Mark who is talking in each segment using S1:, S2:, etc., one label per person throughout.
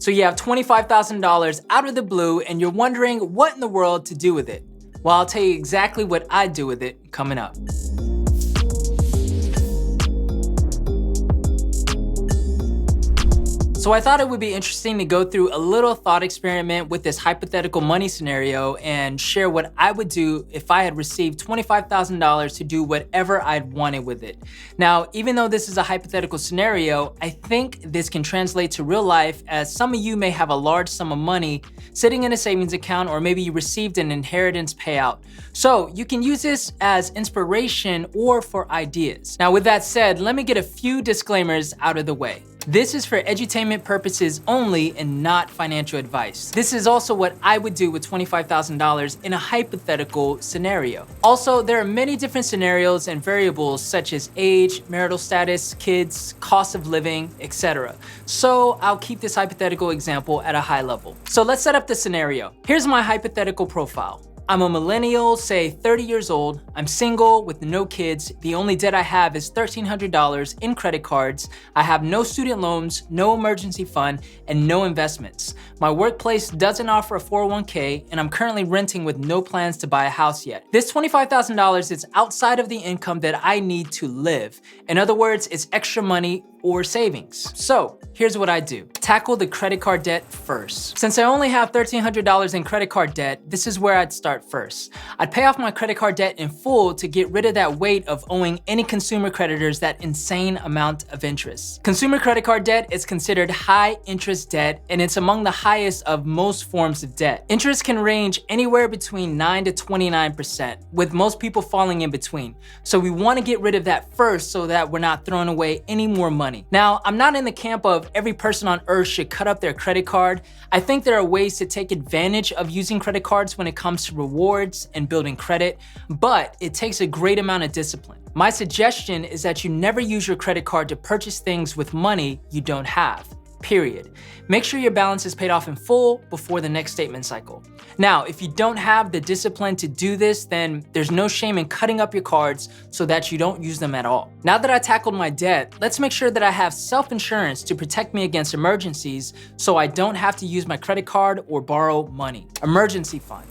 S1: So you have $25,000 out of the blue and you're wondering what in the world to do with it. Well, I'll tell you exactly what I'd do with it coming up. So I thought it would be interesting to go through a little thought experiment with this hypothetical money scenario and share what I would do if I had received $25,000 to do whatever I'd wanted with it. Now, even though this is a hypothetical scenario, I think this can translate to real life, as some of you may have a large sum of money sitting in a savings account, or maybe you received an inheritance payout. So you can use this as inspiration or for ideas. Now, with that said, let me get a few disclaimers out of the way. This is for edutainment purposes only and not financial advice. This is also what I would do with $25,000 in a hypothetical scenario. Also, there are many different scenarios and variables such as age, marital status, kids, cost of living, etc. So I'll keep this hypothetical example at a high level. So let's set up the scenario. Here's my hypothetical profile. I'm a millennial, say 30 years old. I'm single with no kids. The only debt I have is $1,300 in credit cards. I have no student loans, no emergency fund, and no investments. My workplace doesn't offer a 401k, and I'm currently renting with no plans to buy a house yet. This $25,000 is outside of the income that I need to live. In other words, it's extra money or savings. So here's what I do. Tackle the credit card debt first. Since I only have $1,300 in credit card debt, this is where I'd start first. I'd pay off my credit card debt in full to get rid of that weight of owing any consumer creditors that insane amount of interest. Consumer credit card debt is considered high interest debt, and it's among the highest of most forms of debt. Interest can range anywhere between 9 to 29%, with most people falling in between. So we want to get rid of that first so that we're not throwing away any more money. Now, I'm not in the camp of every person on earth should cut up their credit card. I think there are ways to take advantage of using credit cards when it comes to rewards and building credit, but it takes a great amount of discipline. My suggestion is that you never use your credit card to purchase things with money you don't have. Period. Make sure your balance is paid off in full before the next statement cycle. Now, if you don't have the discipline to do this, then there's no shame in cutting up your cards so that you don't use them at all. Now that I tackled my debt, let's make sure that I have self-insurance to protect me against emergencies so I don't have to use my credit card or borrow money. Emergency fund.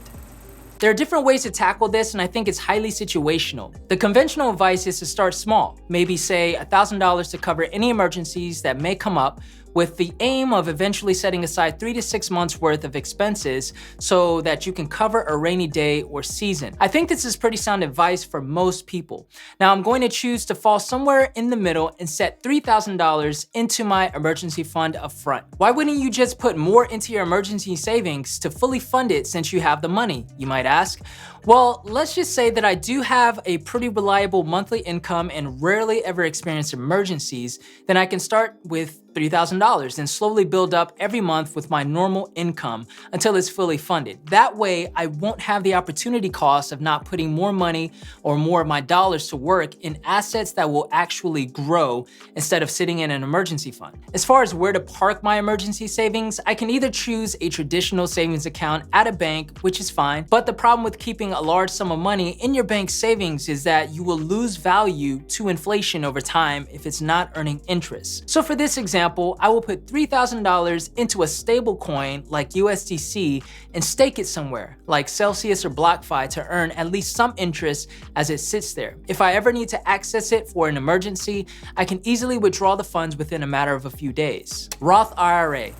S1: There are different ways to tackle this, and I think it's highly situational. The conventional advice is to start small, maybe say $1,000 to cover any emergencies that may come up, with the aim of eventually setting aside 3 to 6 months worth of expenses so that you can cover a rainy day or season. I think this is pretty sound advice for most people. Now, I'm going to choose to fall somewhere in the middle and set $3,000 into my emergency fund up front. Why wouldn't you just put more into your emergency savings to fully fund it since you have the money, you might ask? Well, let's just say that I do have a pretty reliable monthly income and rarely ever experience emergencies. Then I can start with $3,000 and slowly build up every month with my normal income until it's fully funded. That way, I won't have the opportunity cost of not putting more money or more of my dollars to work in assets that will actually grow instead of sitting in an emergency fund. As far as where to park my emergency savings, I can either choose a traditional savings account at a bank, which is fine, but the problem with keeping a large sum of money in your bank savings is that you will lose value to inflation over time if it's not earning interest. So for this example, I will put $3,000 into a stable coin like USDC and stake it somewhere like Celsius or BlockFi to earn at least some interest as it sits there. If I ever need to access it for an emergency, I can easily withdraw the funds within a matter of a few days. Roth IRA.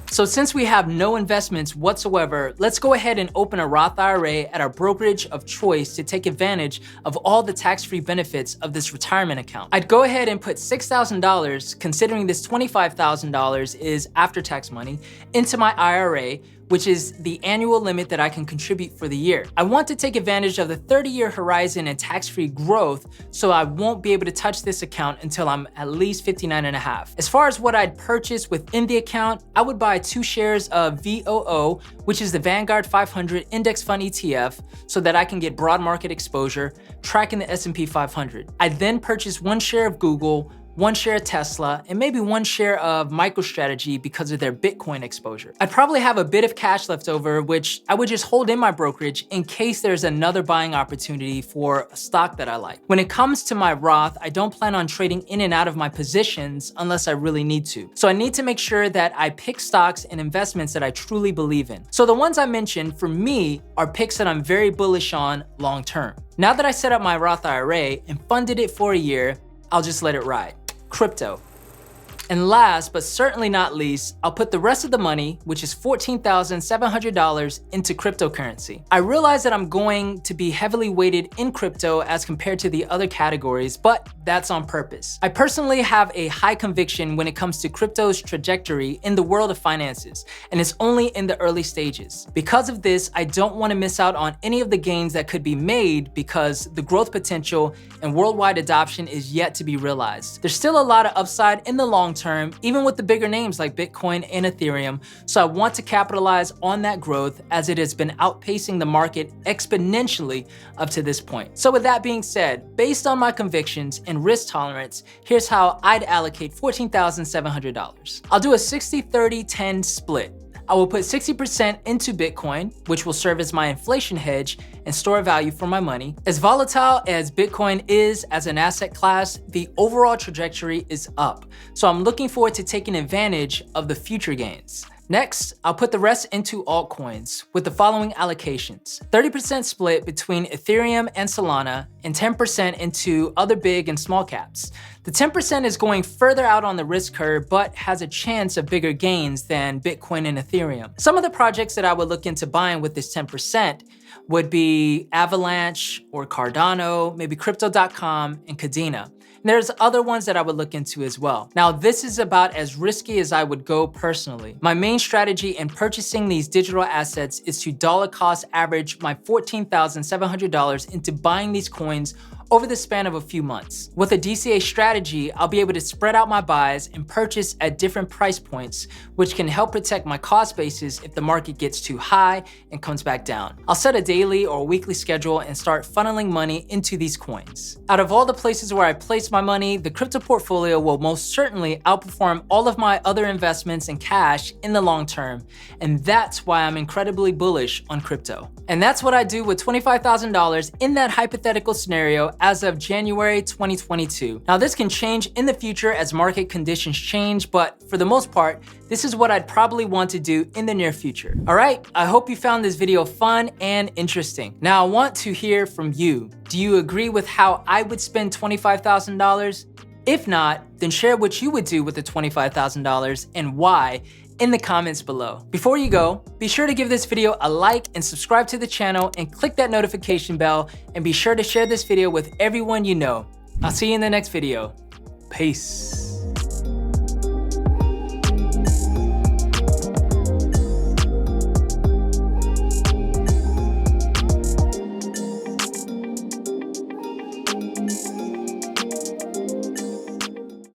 S1: So since we have no investments whatsoever, let's go ahead and open a Roth IRA at our brokerage of choice to take advantage of all the tax-free benefits of this retirement account. I'd go ahead and put $6,000, considering this $25,000 is after-tax money, into my IRA, which is the annual limit that I can contribute for the year. I want to take advantage of the 30-year horizon and tax-free growth, so I won't be able to touch this account until I'm at least 59 and a half. As far as what I'd purchase within the account, I would buy 2 shares of VOO, which is the Vanguard 500 Index Fund ETF, so that I can get broad market exposure, tracking the S&P 500. I'd then purchase 1 share of Google, 1 share of Tesla, and maybe 1 share of MicroStrategy because of their Bitcoin exposure. I'd probably have a bit of cash left over, which I would just hold in my brokerage in case there's another buying opportunity for a stock that I like. When it comes to my Roth, I don't plan on trading in and out of my positions unless I really need to. So I need to make sure that I pick stocks and investments that I truly believe in. So the ones I mentioned for me are picks that I'm very bullish on long term. Now that I set up my Roth IRA and funded it for a year, I'll just let it ride. Crypto. And last, but certainly not least, I'll put the rest of the money, which is $14,700, into cryptocurrency. I realize that I'm going to be heavily weighted in crypto as compared to the other categories, but that's on purpose. I personally have a high conviction when it comes to crypto's trajectory in the world of finances, and it's only in the early stages. Because of this, I don't want to miss out on any of the gains that could be made because the growth potential and worldwide adoption is yet to be realized. There's still a lot of upside in the long term, even with the bigger names like Bitcoin and Ethereum, so I want to capitalize on that growth as it has been outpacing the market exponentially up to this point. So with that being said, based on my convictions and risk tolerance, here's how I'd allocate $14,700. I'll do a 60-30-10 split. I will put 60% into Bitcoin, which will serve as my inflation hedge and store value for my money. As volatile as Bitcoin is as an asset class, the overall trajectory is up. So I'm looking forward to taking advantage of the future gains. Next, I'll put the rest into altcoins with the following allocations. 30% split between Ethereum and Solana, and 10% into other big and small caps. The 10% is going further out on the risk curve, but has a chance of bigger gains than Bitcoin and Ethereum. Some of the projects that I would look into buying with this 10% would be Avalanche or Cardano, maybe Crypto.com and Cadena. There's other ones that I would look into as well. Now, this is about as risky as I would go personally. My main strategy in purchasing these digital assets is to dollar cost average my $14,700 into buying these coins over the span of a few months. With a DCA strategy, I'll be able to spread out my buys and purchase at different price points, which can help protect my cost basis if the market gets too high and comes back down. I'll set a daily or weekly schedule and start funneling money into these coins. Out of all the places where I place my money, the crypto portfolio will most certainly outperform all of my other investments and cash in the long term, and that's why I'm incredibly bullish on crypto. And that's what I do with $25,000 in that hypothetical scenario as of January 2022. Now, this can change in the future as market conditions change, but for the most part, this is what I'd probably want to do in the near future. All right, I hope you found this video fun and interesting. Now, I want to hear from you. Do you agree with how I would spend $25,000? If not, then share what you would do with the $25,000 and why in the comments below. Before you go, be sure to give this video a like and subscribe to the channel and click that notification bell, and be sure to share this video with everyone you know. I'll see you in the next video. Peace.